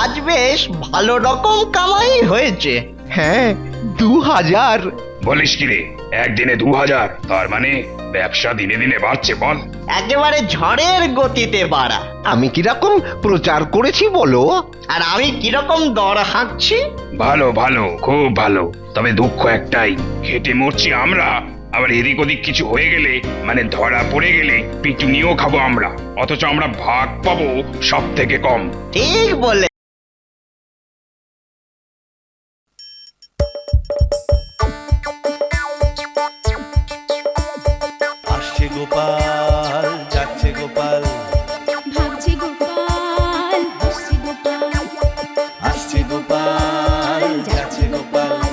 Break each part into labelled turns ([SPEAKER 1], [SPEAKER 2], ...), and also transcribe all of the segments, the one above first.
[SPEAKER 1] আজ বেশ ভালো রকম কামাই হয়েছে।
[SPEAKER 2] হ্যাঁ, 2000।
[SPEAKER 3] বলিস কি রে, একদিনে 2000? তার মানে ব্যবসা দিনে দিনে বাড়ছে বল।
[SPEAKER 1] একেবারে ঝড়ের গতিতে বাড়া।
[SPEAKER 2] আমি কিরকম প্রচার করেছি বলো?
[SPEAKER 1] আর আমি কিরকম দর হাঁকছি।
[SPEAKER 3] ভালো ভালো, খুব ভালো। তবে দুঃখ একটাই, খেটে মরছি আমরা, আবার এদিক ওদিক কিছু হয়ে গেলে, মানে ধরা পড়ে গেলে পিটুনিও খাবো আমরা, অথচ আমরা ভাগ পাবো সব থেকে কম।
[SPEAKER 1] ঠিক বলে।
[SPEAKER 4] আসছে গোপাল, যাচ্ছে গোপাল,
[SPEAKER 5] ভাবছে গোপাল, হাসছে গোপাল,
[SPEAKER 4] আসছে গোপাল, যাচ্ছে গোপাল,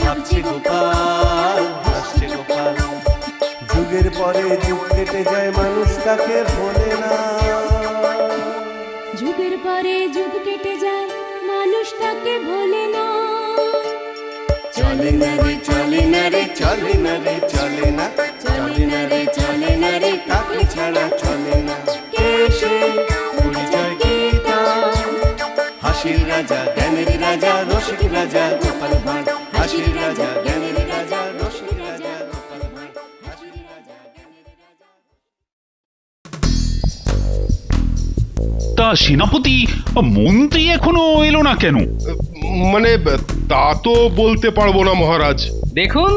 [SPEAKER 4] ভাবছে গোপাল, হাসছে গোপাল। যুগের পরে যুগ কেটে যায়, মানুষ তাকে ভোলে না।
[SPEAKER 5] যুগের পরে যুগ কেটে যায়, মানুষ তাকে ভোলে না।
[SPEAKER 4] চলে না রে, চলে না রে, চলে না রে, চলে না, চলে না রে, চলে না রে, কাকে ছাড়া চলে না। কে সে পরিচয় কি তার? হাসির রাজা, জ্ঞানের রাজা, রসিক রাজা গোপাল ভাঁড়। হাসির রাজা, জ্ঞানের রাজা, রসিক রাজা গোপাল ভাঁড়। হাসির রাজা, জ্ঞানের রাজা।
[SPEAKER 6] তা সেনাপতি, মন্ত্রী এখনো এলো না কেন?
[SPEAKER 7] মানে তা তো বলতে পারবো না মহারাজ।
[SPEAKER 8] দেখুন,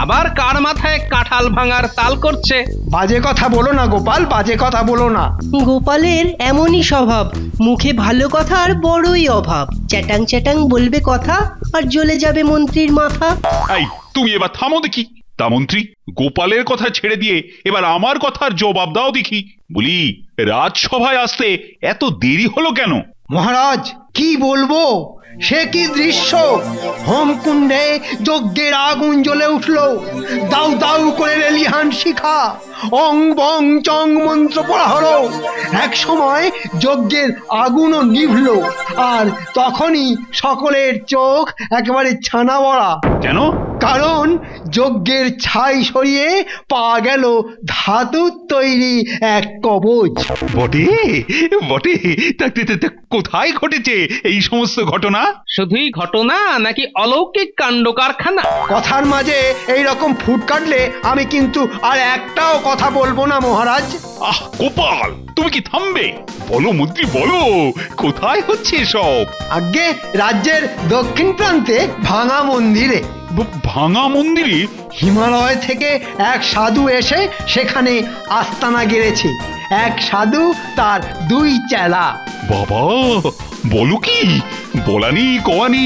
[SPEAKER 8] আবার কার মাথায় কাঁঠাল ভাঙার তাল করছে।
[SPEAKER 9] বাজে কথা বলো না গোপাল, বাজে কথা বলো না।
[SPEAKER 10] গোপালের এমনই স্বভাব, মুখে ভালো কথার বড়ই অভাব। চ্যাটাং চ্যাটাং বলবে কথা আর জ্বলে যাবে মন্ত্রীর মাথা।
[SPEAKER 6] এই, তুমি এবার থামো দেখি। তা মন্ত্রী, গোপালের কথা ছেড়ে দিয়ে এবার আমার কথার জবাব দাও দেখি। বলি, রাজসভায় আসতে এত দেরি হলো কেন?
[SPEAKER 9] মহারাজ কি বলবো, সে কি দৃশ্য! হোমকুণ্ডে যজ্ঞের আগুন জ্বলে উঠলো, দাউ দাউ করে রেলিহান শিখা, অং বং চং মন্ত্র পড়া হলো। এক সময় যজ্ঞের আগুনও নিভলো, আর তখনই সকলের চোখ একেবারে ছানা বড়া।
[SPEAKER 6] কেন?
[SPEAKER 9] কারণ যজ্ঞের ছাই সরিয়ে পাওয়া গেল ধাতুর তৈরি এক কবচ।
[SPEAKER 6] বটে বটে, তা কোথায় ঘটেছে এই সমস্ত ঘটনা?
[SPEAKER 8] শুধুই ঘটনা নাকি অলৌকিক কাণ্ড কারখানা?
[SPEAKER 9] কথার মাঝে এই রকম ফুট কাটলে আমি কিন্তু আর একটাও কথা বলবো না মহারাজ।
[SPEAKER 6] আহ গোপাল, তুমি কি থামবে? বলো মন্ত্রী, বলো কোথায় হচ্ছে সব?
[SPEAKER 9] আগে রাজ্যের দক্ষিণ প্রান্তে ভাঙা মন্দিরে।
[SPEAKER 6] ভাঙা মন্দিরে?
[SPEAKER 9] হিমালয় থেকে এক সাধু এসে সেখানে আস্তানা গেড়েছে। এক সাধু তার 2 চেলা।
[SPEAKER 6] বাবা, বলো কি? বলানি কওয়ানি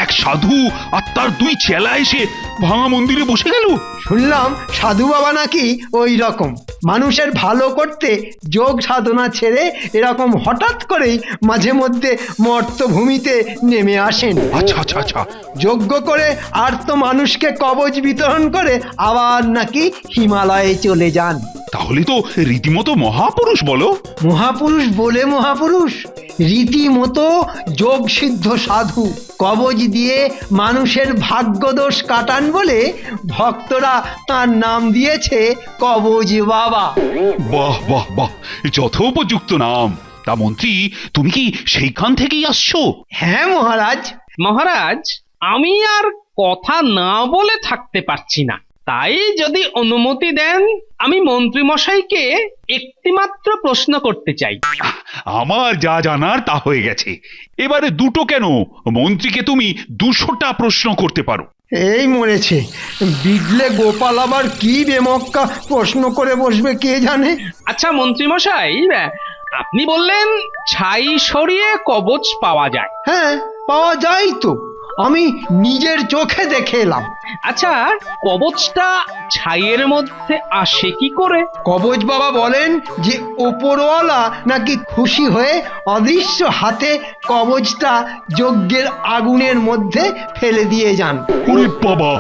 [SPEAKER 6] এক সাধু আর তার 2 চেলা এসে ভাঙা মন্দিরে বসে গেল?
[SPEAKER 9] শুনলাম সাধু বাবা নাকি ওই রকম মানুষের ভালো করতে যোগ সাধনা ছেড়ে এরকম হঠাৎ করেই মাঝে মধ্যে মর্তভূমিতে নেমে আসেন।
[SPEAKER 6] আচ্ছা আচ্ছা আচ্ছা।
[SPEAKER 9] যজ্ঞ করে আর তো মানুষকে কবচ বিতরণ করে আবার নাকি হিমালয়ে চলে যান।
[SPEAKER 6] তাহলে তো রীতিমতো মহাপুরুষ বলো।
[SPEAKER 9] মহাপুরুষ বলে মহাপুরুষ, রীতিমতো যোগ সিদ্ধ সাধু। কবচ দিয়ে মানুষের ভাগ্যদোষ কাটান বলে ভক্তরা তার নাম দিয়েছে কবচ বাবা।
[SPEAKER 6] বাহ বাহ বাহ, যথোপযুক্ত নাম। তা মন্ত্রী, তুমি কি সেইখান থেকেই আসছো?
[SPEAKER 9] হ্যাঁ মহারাজ।
[SPEAKER 8] মহারাজ, আমি আর কথা না বলে থাকতে পারছি না। তাই যদি অনুমতি দেন, আমি মন্ত্রী মশাইকে একটিমাত্র প্রশ্ন করতে চাই।
[SPEAKER 6] আমার যা জানার তা হয়ে গেছে, এবারে 2টো কেন, মন্ত্রীকে তুমি 200টা প্রশ্ন করতে পারো।
[SPEAKER 9] এই মরেছে, বিগলে গোপাল আবার কি বেমক্কা প্রশ্ন করে বসবে কে জানে।
[SPEAKER 8] আচ্ছা মন্ত্রী মশাই, আপনি বললেন ছাই সরিয়ে কবচ পাওয়া যায়।
[SPEAKER 9] হ্যাঁ, পাওয়া যায় তো, আমি নিজের চোখে দেখে এলাম।
[SPEAKER 8] আচ্ছা, কবচটা ছাইয়ের মধ্যে আসে কি করে?
[SPEAKER 9] কবচ বাবা বলেন যে ওপরওয়ালা নাকি খুশি হয়ে অদৃশ্য হাতে কবচটা যজ্ঞের আগুনের মধ্যে ফেলে দিয়ে যান।
[SPEAKER 6] ওরে বাবা,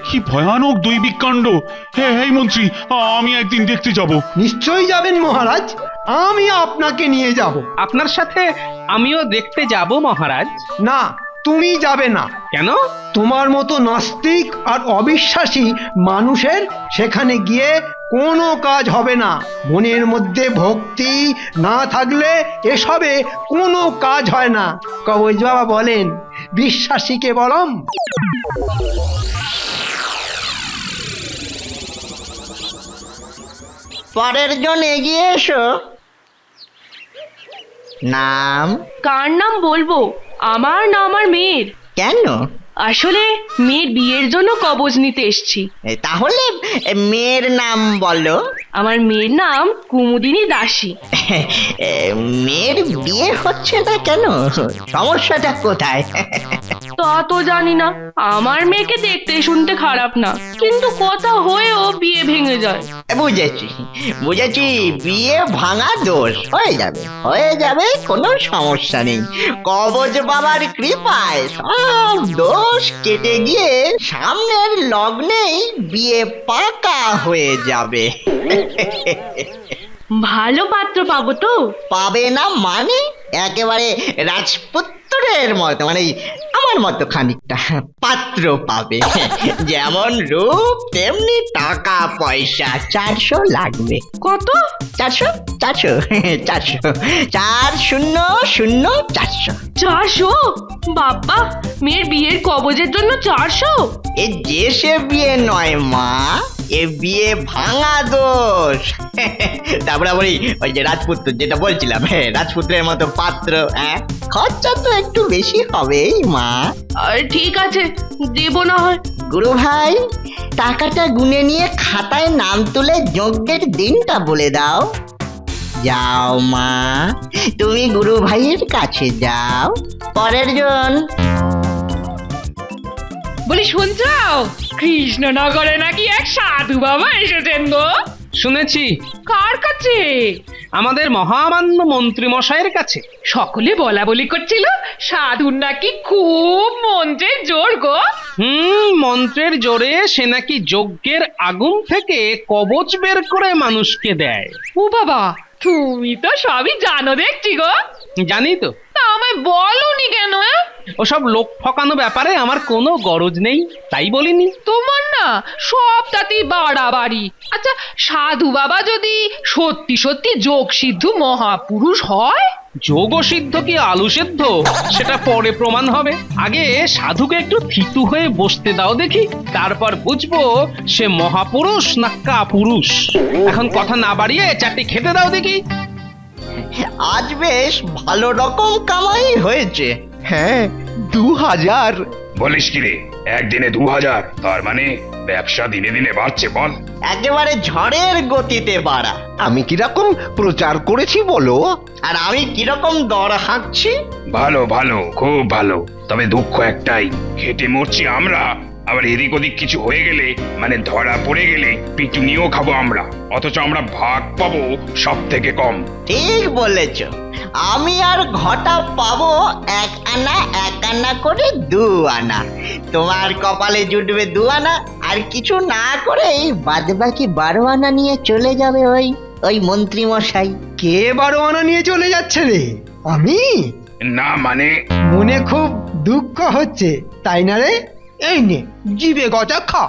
[SPEAKER 6] কি ভয়ানক দৈবিক কাণ্ড! হ্যাঁ এই মন্ত্রী, আমি একদিন দেখতে যাব।
[SPEAKER 9] নিশ্চয়ই যাবেন মহারাজ, আমি আপনাকে নিয়ে যাব।
[SPEAKER 8] আপনার সাথে আমিও দেখতে যাব মহারাজ।
[SPEAKER 9] না, তুমি যাবে না।
[SPEAKER 8] কেন?
[SPEAKER 9] তোমার মতো নাস্তিক আর অবিশ্বাসী মানুষের সেখানে গিয়ে কোনো কাজ হবে না। মনের মধ্যে ভক্তি না থাকলে এসবে কোনো কাজ হয় না। কবজ বাবা বলেন, বিশ্বাসীকে বলম।
[SPEAKER 1] পরের জন এগিয়ে এসো। নাম?
[SPEAKER 5] কার নাম বলবো? আমার না আমার মেয়ের?
[SPEAKER 1] কেন?
[SPEAKER 5] আসলে মেয়ের বিয়ের জন্য কবজ নিতে এসছি।
[SPEAKER 1] তাহলে মেয়ের নাম বলো।
[SPEAKER 5] আমার মেয়ের নাম কুমুদিনী দাসী।
[SPEAKER 1] মেয়ের বিয়ে হচ্ছে না কেন? সমস্যাটা কোথায়?
[SPEAKER 5] তা তো জানি না। আমার মেয়েকে দেখতে শুনতে খারাপ না, কিন্তু কথা হয়েও বিয়ে ভেঙে যায়।
[SPEAKER 1] বুঝেছি বুঝেছি, বিয়ে ভাঙা দোষ। হয়ে যাবে, কোনো সমস্যা নেই। কবজ বাবার কৃপায় সব দোষ কেটে গিয়ে সামনের লগ্নেই বিয়ে পাকা হয়ে যাবে।
[SPEAKER 5] ভালো পাত্র পাবো তো?
[SPEAKER 1] পাবে না মানে? একেবারে রাজপুত্রের মতো, মানে আমার মতো খানিকটা পাত্র পাবে। যেমন রূপ তেমনি টাকা পয়সা। 400 লাগবে।
[SPEAKER 5] কত?
[SPEAKER 1] 400 400 400 400 400।
[SPEAKER 5] 400? বাবা, মেয়ের বিয়ের কবজের জন্য 400?
[SPEAKER 1] এ যে সে বিয়ে নয় মা, এ বিয়ে ভাঙা দোষ। তারপরে আবার ওই যে রাজপুত্র যেটা বলছিলাম, রাজপুত্রের মতো পাত্র। খরচা তো একটু বেশি হবেই মা।
[SPEAKER 5] ঠিক আছে, দেব না হয়।
[SPEAKER 1] গুরু ভাই, টাকাটা গুনে নিয়ে খাতায় নাম তুলে যজ্ঞের দিনটা বলে দাও। যাও মা, তুমি গুরু ভাইয়ের কাছে যাও। পরের জন।
[SPEAKER 5] বলি শুনছো, কৃষ্ণনগরে নাকি এক সাধু বাবা এসেছেন গো?
[SPEAKER 8] শুনেছি।
[SPEAKER 5] কার কাছে?
[SPEAKER 8] আমাদের মহামান্য মন্ত্রী মশাইয়ের কাছে।
[SPEAKER 5] সকলে বলা বলি করছিল সাধুর নাকি খুব মন্ত্রের জোর গো।
[SPEAKER 8] মন্ত্রের জোরে সে নাকি যজ্ঞের আগুন থেকে কবচ বের করে মানুষকে দেয়।
[SPEAKER 5] ও বাবা, তুমি তো সবই জানো দেখছি গো।
[SPEAKER 8] জানি তো।
[SPEAKER 5] তা আমায় বলনি কেন?
[SPEAKER 8] ওসব লোক ঠকানো ব্যাপারে আমার কোনো গরজ নেই, তাই বলিনি।
[SPEAKER 5] তোমার না সবটাতেই বাড়াবাড়ি। আচ্ছা, সাধু বাবা যদি সত্যি সত্যি যোগ সিদ্ধ মহাপুরুষ হয়?
[SPEAKER 8] যোগ সিদ্ধ কি আলু সেদ্ধ সেটা পরে প্রমাণ হবে। আগে সাধুকে একটু থিতু হয়ে বসতে দাও দেখি, তারপর বুঝবো সে মহাপুরুষ না কাপুরুষ। এখন কথা না বাড়িয়ে চারটি খেতে দাও দেখি।
[SPEAKER 1] আজ বেশ ভালো রকম কামাই হয়েছে।
[SPEAKER 2] হ্যাঁ, 2000।
[SPEAKER 3] বলিস কি রে, একদিনে 2000? তার মানে ব্যবসা দিনে দিনে বাড়ছে বল।
[SPEAKER 1] একেবারে ঝড়ের গতিতে বাড়া।
[SPEAKER 2] আমি কিরকম প্রচার করেছি বলো?
[SPEAKER 1] আর আমি কিরকম দর হাঁকছি?
[SPEAKER 3] ভালো ভালো, খুব ভালো। তবে দুঃখ একটাই, খেটে মরছি আমরা, আবার এদিক ওদিক কিছু হয়ে গেলে, মানে ধরা পড়ে গেলে পিটুনিও খাবো আমরা, অথচ আমরা ভাগ পাবো সব থেকে কম।
[SPEAKER 1] ঠিক বলেছ। আমি আর ঘটা পাবো 1 আনা 1 আনা করে 2 আনা। তোমার কপালে জুটবে 2 আনা, আর কিছু না করেই বাদবাকি 12 আনা নিয়ে চলে যাবে ওই মন্ত্রী মশাই।
[SPEAKER 9] কে 12 আনা নিয়ে চলে যাচ্ছে রে? আমি?
[SPEAKER 3] না মানে
[SPEAKER 9] মনে খুব দুঃখ হচ্ছে, তাই না রে? এই নে, জিভে গজা খা।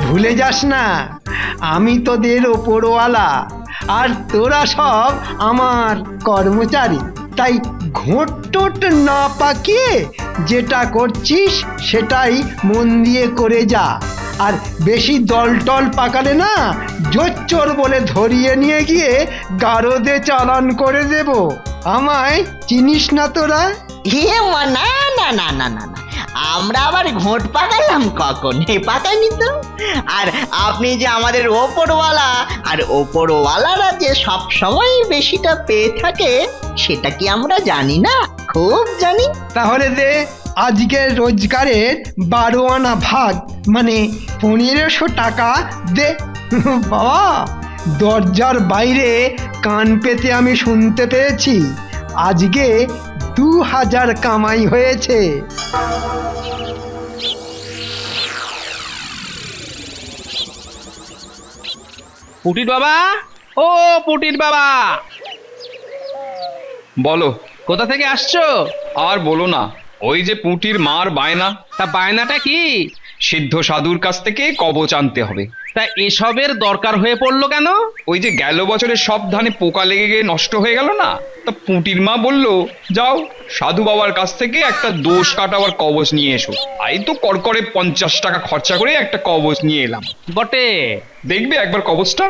[SPEAKER 9] ভুলে যাস না, আমি তোদের ওপরওয়ালা, আর তোরা সব আমার কর্মচারী। তাই ঘোঁট না পাকিয়ে যেটা করছিস সেটাই মন দিয়ে করে যা। আর বেশি দলটল পাকালে না, জোচ্চোর বলে ধরিয়ে নিয়ে গিয়ে গারদে চালান করে দেব। আমায় চিনিস না তোরা?
[SPEAKER 1] না না না না না না, আমরা আবার ঘোট পাকালাম কখন? পাকাইনি তো। আর আপনি যে আমাদের ওপরওয়ালা, আর ওপরওয়ালারা যে সব সময় বেশিটা পেয়ে থাকে সেটা কি আমরা জানি না? খুব জানি।
[SPEAKER 9] তাহলে দে আজকের রোজগারের 12 আনা ভাগ, মানে 1500 টাকা দে। বাবা, দরজার বাইরে কান পেতে আমি শুনতে পেয়েছি আজকে 2000 কামাই হয়েছে।
[SPEAKER 8] পুটির বাবা, ও পুটির বাবা।
[SPEAKER 7] বলো,
[SPEAKER 8] কোথা থেকে আসছো?
[SPEAKER 11] আর বলো না, ওই যে পুঁটির মার বায়না,
[SPEAKER 8] তা বায়নাটা কি?
[SPEAKER 11] সিদ্ধ সাধুর কাছ থেকে কবচ আনতে হবে।
[SPEAKER 8] তা এসবের দরকার হয়ে পড়লো কেন?
[SPEAKER 11] ওই যে গেল বছরে সব ধানে পোকা লেগে গিয়ে নষ্ট হয়ে গেল না, তা পুঁটির মা বলল যাও সাধু বাবার কাছ থেকে একটা দোষ কাটাবার কবচ নিয়ে এসো। এই তো করকরে 50 টাকা খরচা করে একটা কবচ নিয়ে এলাম।
[SPEAKER 8] বটে।
[SPEAKER 11] দেখবে একবার কবচটা?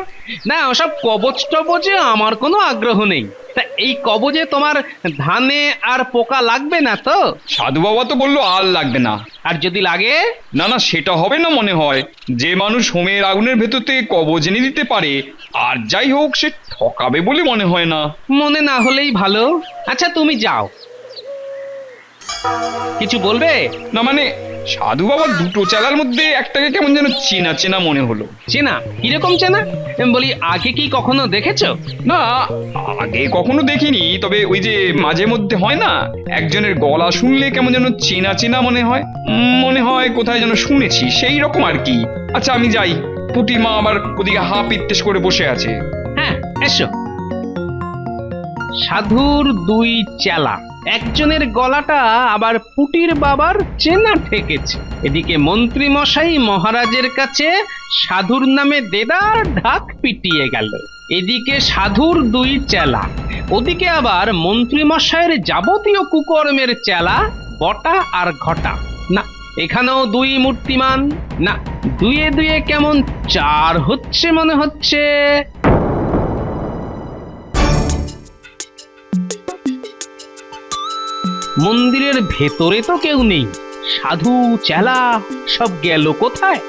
[SPEAKER 8] না, ওসব কবচ টবচে আমার কোনো আগ্রহ নেই। তা এই কবজে তোমার ধানে আর পোকা লাগবে না তো?
[SPEAKER 11] সাধু বাবা তো বললো আর লাগবে না।
[SPEAKER 8] আর যদি লাগে?
[SPEAKER 11] না না, সেটা হবে না মনে হয়। যে মানুষ হোমের আগুনের ভেতর থেকে কবচ এনে দিতে পারে, আর যাই হোক সে ঠকাবে বলে মনে হয় না।
[SPEAKER 8] মনে না হলেই ভালো। আচ্ছা তুমি যাও। কিছু বলবে?
[SPEAKER 11] না মানে সাধু বাবার দুটো চেলার মধ্যে একটাকে কেমন যেন চেনা চেনা মনে হলো।
[SPEAKER 8] চেনা? কিরকম চেনা? বলি আগে কি কখনো দেখেছো?
[SPEAKER 11] না, আগে কখনো দেখিনি, তবে ওই যে মাঝে মধ্যে হয় না, একজনের গলা শুনলে কেমন যেন চেনা চেনা মনে হয়। মনে হয় কোথায় যেন শুনেছি, সেই রকম আর কি। আচ্ছা আমি যাই, পুটির মা আবার ওদিকে হা পিত্তেশ করে বসে আছে।
[SPEAKER 8] হ্যাঁ এসো। সাধুর দুই চেলা, একজনের গলাটা আবার পুটির বাবার চেনা ঠেকেছে। এদিকে মন্ত্রী মশাই মহারাজের কাছে সাধুর নামে দেদার ঢাক পিটিয়ে গেল। এদিকে সাধুর দুই চেলা, ওদিকে আবার মন্ত্রী মশাইয়ের যাবতীয় কুকর্মের চেলা বটা আর ঘটা। না, এখানেও দুই মূর্তিমান। না, দুয়ে দুয়ে কেমন চার হচ্ছে মনে হচ্ছে। মন্দিরের ভেতরে তো কেউ নেই, সাধু চেলা সব গেল কোথায়?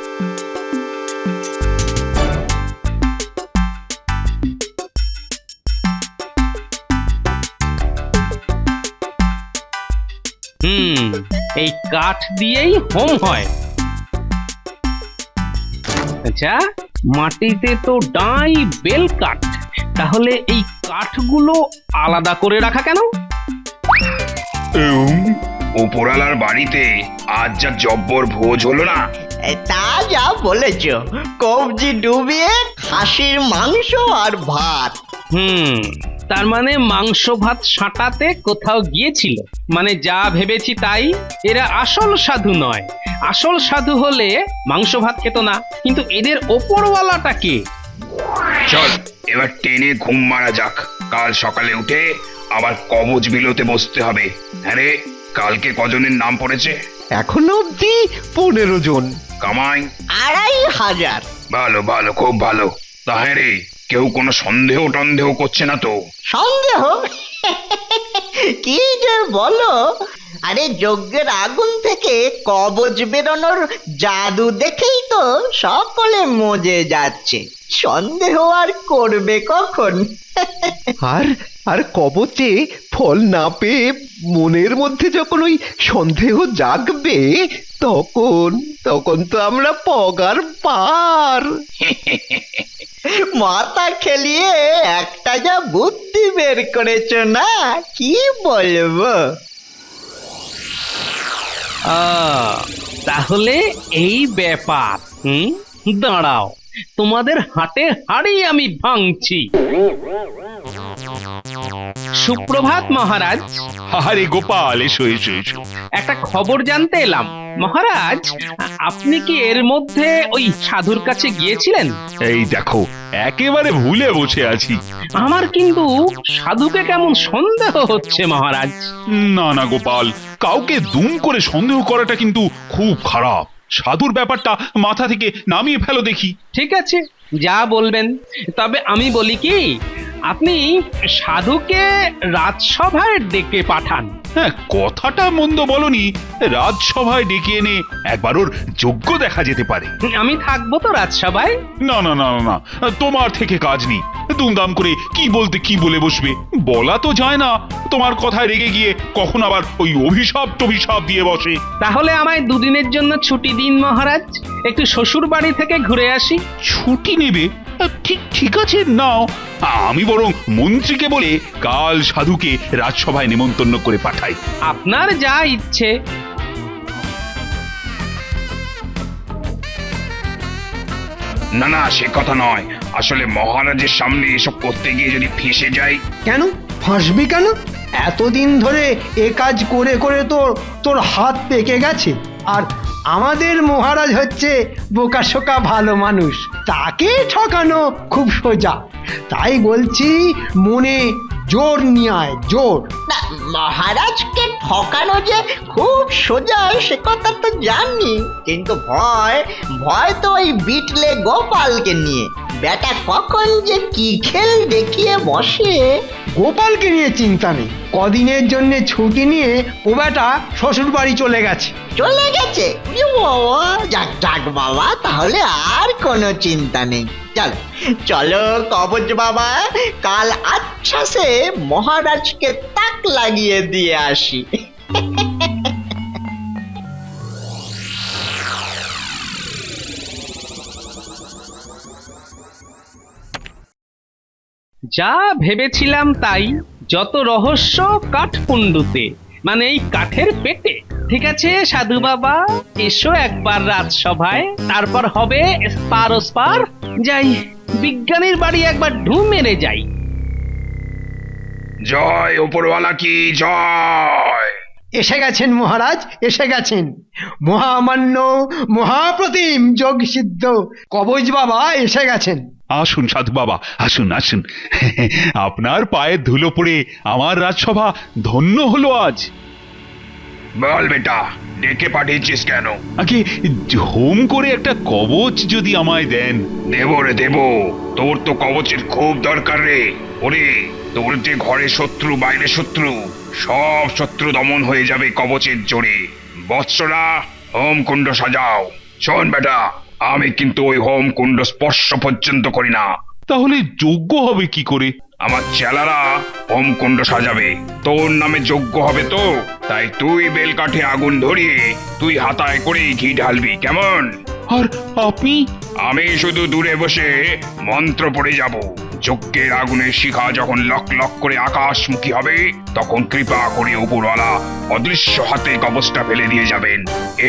[SPEAKER 8] এই কাঠ দিয়েই হোম হয়। আচ্ছা, মাটিতে তো ডাই বেল কাঠ, তাহলে এই কাঠগুলো আলাদা করে রাখা কেন?
[SPEAKER 3] উপরালার বাড়িতে আজ যা জব্বর ভোজ হলো না।
[SPEAKER 1] তা যা বলেছ, কবজি ডুবিয়ে খাসির মাংস আর ভাত।
[SPEAKER 8] তার মানে মাংস ভাত সাঁটাতে কোথাও গিয়েছিল। মানে যা ভেবেছি তাই, এরা আসল সাধু নয়। আসল সাধু হলে মাংস ভাত খেত না। কিন্তু এদের ওপরওয়ালাটা কে?
[SPEAKER 3] চল এবার টেনে ঘুম মারা যাক, কাল সকালে উঠে আবার কবচ বিলোতে বসতে হবে। হ্যাঁ রে, কালকে কজনের নাম পড়েছে?
[SPEAKER 2] এখনো অব্দি 15 জন।
[SPEAKER 3] কামাই
[SPEAKER 1] 2500।
[SPEAKER 3] ভালো ভালো, খুব ভালো। তা হ্যাঁ রে, কেউ কোনো সন্দেহ টন্দেহ করছে না তো?
[SPEAKER 1] সন্দেহ? কি যে বলো! আরে যজ্ঞের আগুন থেকে কবচ বেরোনোর জাদু দেখেই তো সকলে মজে যাচ্ছে। সন্দেহ আর করবে কখন?
[SPEAKER 2] আর কবচে ফল না পেয়ে মনের মধ্যে যখন ওই সন্দেহ জাগবে, তখন তো আমরা পগার পার।
[SPEAKER 1] মাথা খেলিয়ে একটা যা বুদ্ধি বের করেছ না, কি বলবো।
[SPEAKER 8] তাহলে এই ব্যাপার। দাঁড়াও, তোমাদের হাটে হাড়ি আমি ভাঙছি। সুপ্রভাত মহারাজ।
[SPEAKER 6] আরে গোপাল, এসো এসো এসো।
[SPEAKER 8] একটা খবর জানতে এলাম মহারাজ। আপনি কি এর মধ্যে ওই সাধুর কাছে গিয়েছিলেন?
[SPEAKER 6] এই দেখো, একেবারে ভুলে বসে আছি।
[SPEAKER 8] আমার কিন্তু সাধুকে কেমন সন্দেহ হচ্ছে মহারাজ।
[SPEAKER 6] না না গোপাল, কাউকে দুম করে সন্দেহ করাটা কিন্তু খুব খারাপ। সাধুর ব্যাপারটা মাথা থেকে নামিয়ে ফেলো দেখি।
[SPEAKER 8] ঠিক আছে, যা বলবেন। তবে আমি বলি কি, আপনি সাধুকে রাজসভায় ডেকে পাঠান।
[SPEAKER 6] হ্যাঁ, কথাটা মন্দ বলনি। রাজসভায় ডেকে এনে একবার ওর যোগ্য দেখা যেতে পারে।
[SPEAKER 8] আমি থাকবো তো রাজসভায়?
[SPEAKER 6] না না না না, তোমার থেকে কাজ নেই। দুমদাম করে কি বলতে কি বলে বসবে, বলা তো যায় না। তোমার কথায় রেগে গিয়ে কখন আবার ওই অভিশাপ টভিশাপ দিয়ে বসে।
[SPEAKER 8] তাহলে আমায় দুদিনের জন্য ছুটি দিন মহারাজ, একটু শ্বশুর বাড়ি থেকে ঘুরে আসি।
[SPEAKER 6] ছুটি নেবে? ঠিক আছে, নাও। আমি বরং মন্ত্রীকে বলে কাল সাধুকে রাজসভায় নেমন্তন্ন করে পাঠাই।
[SPEAKER 8] আপনার যা ইচ্ছে।
[SPEAKER 3] না না, সে কথা নয়। আসলে মহারাজের সামনে এসব করতে গিয়ে যদি ফেঁসে যাই।
[SPEAKER 9] কেন ফাঁসবি কেন? এতদিন ধরে এ কাজ করে করে তোর হাত পেকে গেছে। আর আমাদের মহারাজ হচ্ছে বোকাশোকা ভালো মানুষ, তাকে ঠকানো খুব সোজা। তাই বলছি মনে জোর নিয়ে আয়, জোর।
[SPEAKER 1] না, মহারাজকে ঠকানো যে খুব সোজা সে কথা তো জানি, কিন্তু ভয় ভয় তো ওই বিটলে গোপালকে নিয়ে। বেটা কখন যে কি খেল দেখিয়ে বসে।
[SPEAKER 9] গোপালকে নিয়ে চিন্তা নেই, কদিনের জন্য ছুটি নিয়ে ও বেটা শ্বশুর বাড়ি চলে গেছে।
[SPEAKER 1] চলে গেছে? এ বাবা, যাক যাক বাবা, তাহলে আর কোনো চিন্তা নেই। চলো চলো কবচ বাবা, কাল আচ্ছা সে মহারাজকে তাক লাগিয়ে দিয়ে আসি।
[SPEAKER 8] যা ভেবেছিলাম তাই, যত রহস্য কাঠকুন্ডুতে, মানে এই কাঠের পেটে। ঠিক আছে সাধু বাবা, এসো একবার রাজসভায়, তারপর হবে স্পার ওস্পার। যাই, বিজ্ঞানীর বাড়ি একবার ঢু মেরে যাই।
[SPEAKER 3] জয় ওপরওয়ালা কি জয়।
[SPEAKER 9] এসে গেছেন মহারাজ, এসে গেছেন। মহামান্য মহাপ্রতিম যোগ সিদ্ধ কবচ বাবা এসে গেছেন।
[SPEAKER 6] আসুন সাধু বাবা, আসুন আসুন। আপনার পায়ের ধুলো পড়ে আমার রাজসভা ধন্য হলো আজ।
[SPEAKER 3] বল বেটা, ডেকে পাঠিয়েছিস কেন?
[SPEAKER 6] আগে হোম করে একটা কবচ যদি আমায় দেন।
[SPEAKER 3] দেব রে দেব, তোর তো কবচের খুব দরকার রে। ওরে, তোর যে ঘরে শত্রু বাইরে শত্রু, সব শত্রু দমন হয়ে যাবে কবচের জোরে। বৎসরা, হোম কুণ্ড সাজাও। শোন বেটা, আমি কিন্তু ওই হোম কুণ্ড স্পর্শ পর্যন্ত করি না।
[SPEAKER 6] তাহলে যোগ্য হবে কি করে?
[SPEAKER 3] আমার চেলারা হোম কুণ্ড সাজাবে, তোর নামে যোগ্য হবে তো। তাই তুই বেলকাঠে আগুন ধরিয়ে তুই হাতায় করে ঘি ঢালবি, কেমন?
[SPEAKER 6] আর আপনি?
[SPEAKER 3] আমি শুধু দূরে বসে মন্ত্র পড়ে যাব। যজ্ঞের আগুনের শিখা যখন লক লক করে আকাশমুখী হবে, তখন কৃপা করে উপরওয়ালা অদৃশ্য হাতে কবচটা ফেলে দিয়ে যাবেন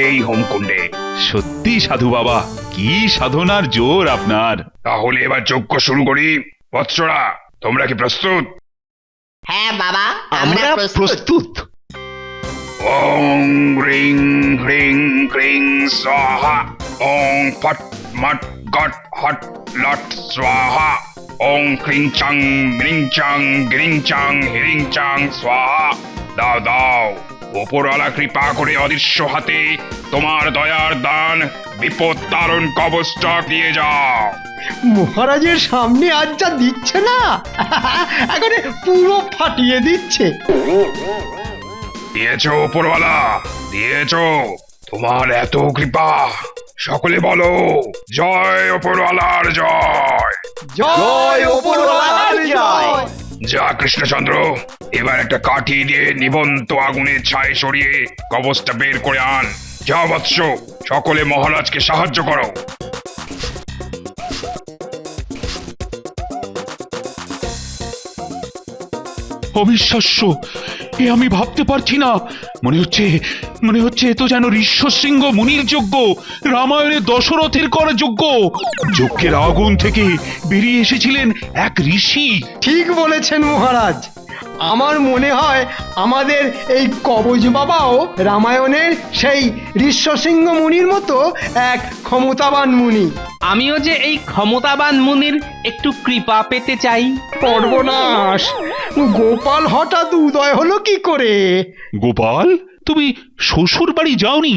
[SPEAKER 3] এই হোমকুণ্ডে।
[SPEAKER 6] সত্যি সাধু বাবা, কি সাধনার জোর আপনার।
[SPEAKER 3] তাহলে এবার যজ্ঞ শুরু করি। বৎসরা, তোমরা কি প্রস্তুত?
[SPEAKER 1] হ্যাঁ বাবা,
[SPEAKER 2] আমরা প্রস্তুত।
[SPEAKER 3] ওং রিং হ্রিং ক্রিং স্বাহা, ওং ফট মট গট হট লট স্বাহা, ওং ক্রিং চাং মৃং চাং গ্রিং চাং হিরিং চাং স্বাহা। দাও দাও, ওপরওয়ালা কৃপা করে অদৃশ্য হাতে তোমার দয়ার দান বিপদ তারণ কবচটা দিয়ে যাও।
[SPEAKER 9] মহারাজের সামনে আজ যা দিচ্ছে না, এখন পুরো ফাটিয়ে দিচ্ছে।
[SPEAKER 3] দিয়েছো ওপরওয়ালা, দিয়েছো। তোমার এত কৃপা, সকলে বলো জয় ওপরওয়ালার জয়।
[SPEAKER 9] জয় ওপরওয়ালার জয়।
[SPEAKER 3] যা কৃষ্ণচন্দ্র, এবার একটা কাঠি দিয়ে নিবন্ত আগুনের ছাই সরিয়ে কবচটা বের করে আন। যা বৎস, সকলে মহারাজকে সাহায্য করো।
[SPEAKER 6] অবিশ্বাস্য, এ আমি ভাবতে পারছি না। মনে হচ্ছে এ তো যেন ঋষ্যশৃঙ্গ মুনির যজ্ঞ, রামায়ণে দশরথের করা যজ্ঞ। যজ্ঞের আগুন থেকে বেরিয়ে এসেছিলেন এক ঋষি।
[SPEAKER 9] ঠিক বলেছেন মহারাজ, আমার মনে হয় আমাদের এই কবচ বাবাও রামায়ণের সেই ঋষ্যসিংহ মুনির মতো এক ক্ষমতাবান মুনি।
[SPEAKER 8] আমিও যে এই ক্ষমতাবান মুনির একটু কৃপা পেতে চাই।
[SPEAKER 9] সর্বনাশ, গোপাল হঠাৎ উদয় হলো কি করে?
[SPEAKER 6] গোপাল, তুমি শ্বশুর বাড়ি যাওনি?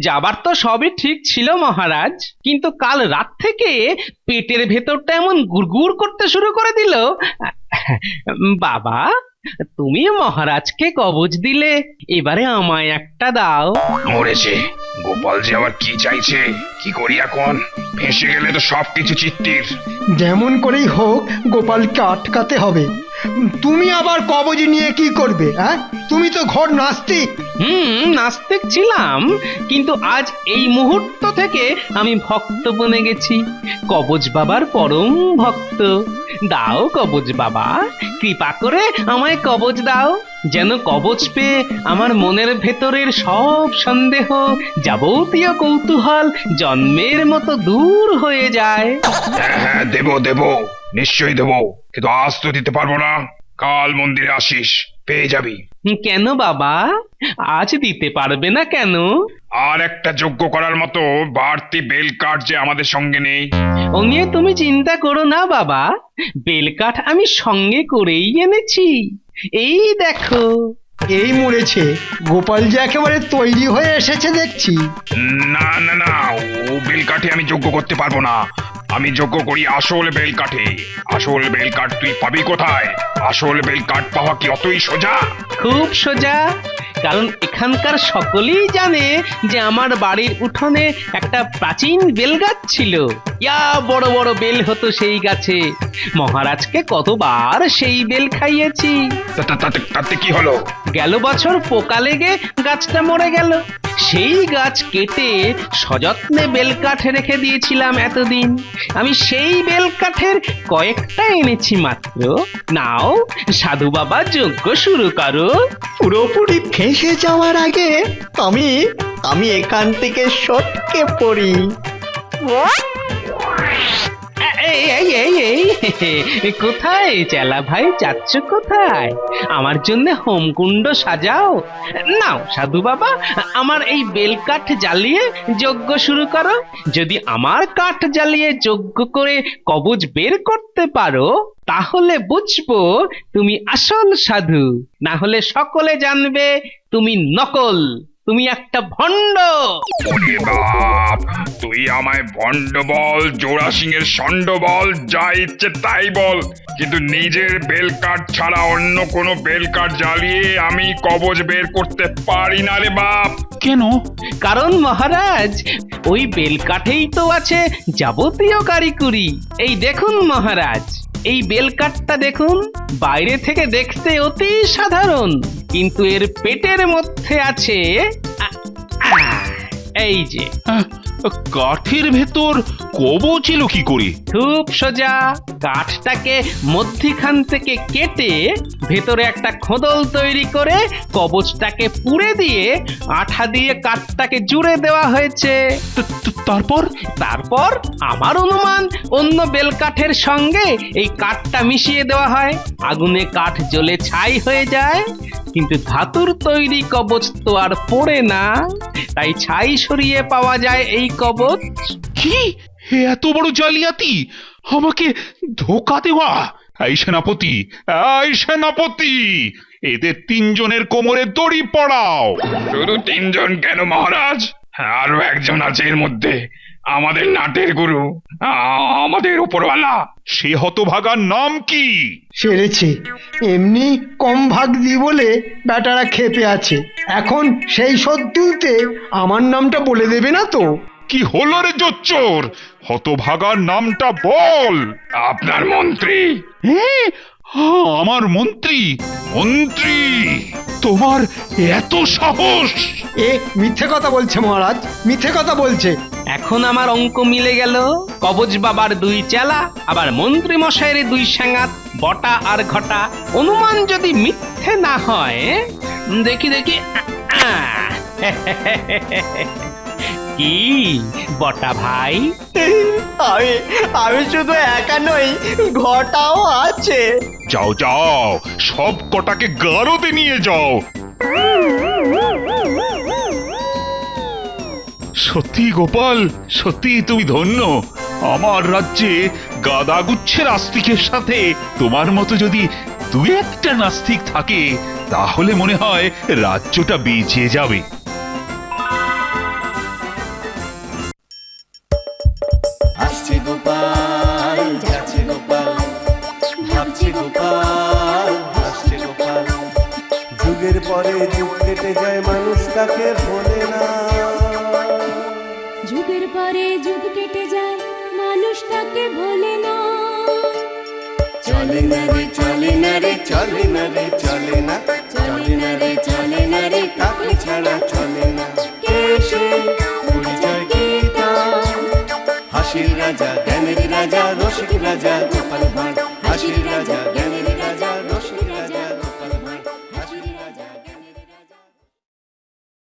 [SPEAKER 8] যাবার তো সবই ঠিক ছিল মহারাজ, কিন্তু কাল রাত থেকে পেটের ভেতরটা এমন গুড়গুড় করতে শুরু করে দিল। বাবা, তুমি মহারাজকে কবচ দিলে, এবারে আমায় একটা দাও।
[SPEAKER 3] মরেছে গোপাল যে আবার কি চাইছে, কি করি এখন? ফেঁসে গেলে তো সবকিছু চিত্তির।
[SPEAKER 9] যেমন করেই হোক গোপালকে আটকাতে হবে। তুমি আবার কবচ নিয়ে কি করবে? হ্যাঁ, তুমি তো ঘোর নাস্তিক।
[SPEAKER 8] নাস্তিক ছিলাম, কিন্তু আজ এই মুহূর্ত থেকে আমি ভক্ত বনে গেছি, কবচ বাবার পরম ভক্ত। দাও কবচ বাবা, কৃপা করে আমায় কবচ দাও, যেন কবচ পেয়ে আমার মনের ভেতরের সব সন্দেহ, যাবতীয় কৌতূহল জন্মের মতো দূর হয়ে যায়।
[SPEAKER 3] হ্যাঁ হ্যাঁ, দেব দেব, নিশ্চয়ই দেব, কিন্তু আজ তো দিতে পারবো না। কাল মন্দিরে আসিস, পেয়ে যাবি।
[SPEAKER 8] কেন বাবা, আজ দিতে পারবে না কেন?
[SPEAKER 3] আর একটা যজ্ঞ করার মতো বাড়তি বেল কাঠ যে আমাদের সঙ্গে নেই।
[SPEAKER 8] ও নিয়ে তুমি চিন্তা করো না বাবা, বেলকাঠ আমি সঙ্গে করেই এনেছি। এই দেখো।
[SPEAKER 9] এই মরেছে, গোপাল যে একেবারে তৈরি হয়ে এসেছে দেখছি।
[SPEAKER 3] না না না, ও বেল কাঠে আমি যজ্ঞ করতে পারবো না। আমি যজ্ঞ করি আসল বেল কাঠে। আসল বেল কাঠ তুই পাবি কোথায়? আসল বেল কাঠ পাওয়া কি অতই সোজা?
[SPEAKER 8] খুব সোজা, কারণ এখানকার সকলেই জানে যে আমার বাড়ির উঠোনে একটা প্রাচীন বেল গাছ ছিল। ইয়া বড় বড় বেল হতো সেই গাছে। মহারাজকে কতবার সেই বেল খাইয়েছি।
[SPEAKER 3] তাতে কি হলো?
[SPEAKER 8] গেল বছর পোকা লেগে গাছটা মরে গেল। সেই গাছ কেটে সযত্নে বেলকাঠ রেখে দিয়েছিলাম এতদিন। আমি সেই বেলকাঠের কয়েকটা এনেছি মাত্র। নাও সাধু বাবা যজ্ঞ শুরু করো।
[SPEAKER 1] পুরোপুরি ফেঁসে যাওয়ার আগে আমি এখান থেকে সটকে পড়ি।
[SPEAKER 8] এই কোথায় চেলা ভাই, যাচ্ছ কোথায়? আমার জন্য হোমকুণ্ড সাজাও। নাও সাধু বাবা, আমার এই বেলকাঠ জ্বালিয়ে যজ্ঞ শুরু করো। যদি আমার কাঠ জ্বালিয়ে যজ্ঞ করে কবচ বের করতে পারো, তাহলে বুঝবো তুমি আসল সাধু। না হলে সকলে জানবে তুমি নকল, তুমি একটা ভণ্ড।
[SPEAKER 3] ওরে বাপ, তুই আমায় ভণ্ড বল, জোড়া সিংহের ষণ্ড বল, যা ইচ্ছে তাই বল, কিন্তু নিজের বেল কাঠ ছাড়া অন্য কোনো বেল কাঠ জ্বালিয়ে আমি কবচ বের করতে পারি না রে বাপ।
[SPEAKER 6] কেন?
[SPEAKER 8] কারণ মহারাজ, ওই বেলকাঠেই তো আছে যাবতীয় কারিকুরি। এই দেখুন মহারাজ, এই বেলকাঠটা দেখুন, বাইরে থেকে দেখতে অতি সাধারণ, কিন্তু এর পেটের মধ্যে আছে এই যে।
[SPEAKER 6] কাঠের ভেতর কবচ এলো কি করে?
[SPEAKER 8] খুব সোজা, কাঠটাকে মধ্যিখান থেকে কেটে ভেতরে একটা খোদল তৈরি করে কবচটাকে পুড়ে দিয়ে আঠা দিয়ে কাঠটাকে জুড়ে দেওয়া হয়েছে। তারপর আমার অনুমান অন্য বেলকাঠের সঙ্গে এই কাঠটা মিশিয়ে দেওয়া হয়। আগুনে কাঠ জ্বলে ছাই হয়ে যায়, কিন্তু ধাতুর তৈরি কবচ তো আর পোড়ে না, তাই ছাই সরিয়ে পাওয়া যায় এই কবচ।
[SPEAKER 6] কি এত বড় জালিয়াতি! আমাকে ধোকা দেওয়া! এই সেনাপতি, এই সেনাপতি, এদের তিনজনের কোমরে দড়ি পড়াও।
[SPEAKER 3] শুধু তিনজন কেন মহারাজ, আরো একজন আছে এর মধ্যে, আমাদের নাটের গুরু, আমাদের উপরওয়ালা।
[SPEAKER 6] সে হতভাগার নাম কি?
[SPEAKER 9] সেরেছে, এমনি কম ভাগ দি বলে বেটারা খেপে আছে। এখন সেই শোধ তুলতে আমার নামটা বলে দেবে না তো?
[SPEAKER 6] কি হলো রে জোচ্চোর? হতভাগার নামটা বল।
[SPEAKER 3] আপনার মন্ত্রী।
[SPEAKER 6] আমার মন্ত্রী? মন্ত্রী, তোমার এত সাহস?
[SPEAKER 9] এ মিথ্যে কথা বলছে মহারাজ, মিথ্যে কথা বলছে।
[SPEAKER 8] এখন আমার অঙ্ক মিলে গেল। কবচ বাবার দুই চেলা, আবার মন্ত্রী মশাইয়ের দুই সাঙ্গাত, বটা আর ঘটা। অনুমান যদি মিথ্যে না হয়, দেখি দেখি। কি বটা ভাই?
[SPEAKER 1] আমি শুধু একা নই, ঘটাও আছে।
[SPEAKER 6] যাও যাও, সব কটাকে গারদে নিয়ে যাও। সত্যি গোপাল, সত্যি তুমি ধন্য। আমার রাজ্যে গাদাগুচ্ছের আস্তিকের সাথে তোমার মতো যদি দু একটা নাস্তিক থাকে, তাহলে মনে হয় রাজ্যটা বেঁচে যাবে।
[SPEAKER 4] আসছে গোপাল, যাচ্ছে গোপাল, ভাবছে গোপাল, হাসছে গোপাল। যুগের পরে যুগ কেটে যায়, মানুষ তাকে ভোলে না।
[SPEAKER 12] যুগের পরে যুগ কেটে যায়, মানুষ তাকে ভোলে না।
[SPEAKER 4] চলে না রে, চলে না রে, চলে না রে, চলে না, চলে না রে, চলে না রে, তাকে ছাড়া চলে না। কে সে? পরিচয় কি তার? হাসির রাজা, জ্ঞানের রাজা, রসিক রাজা গোপাল ভাঁড়। হাসির রাজা, জ্ঞানের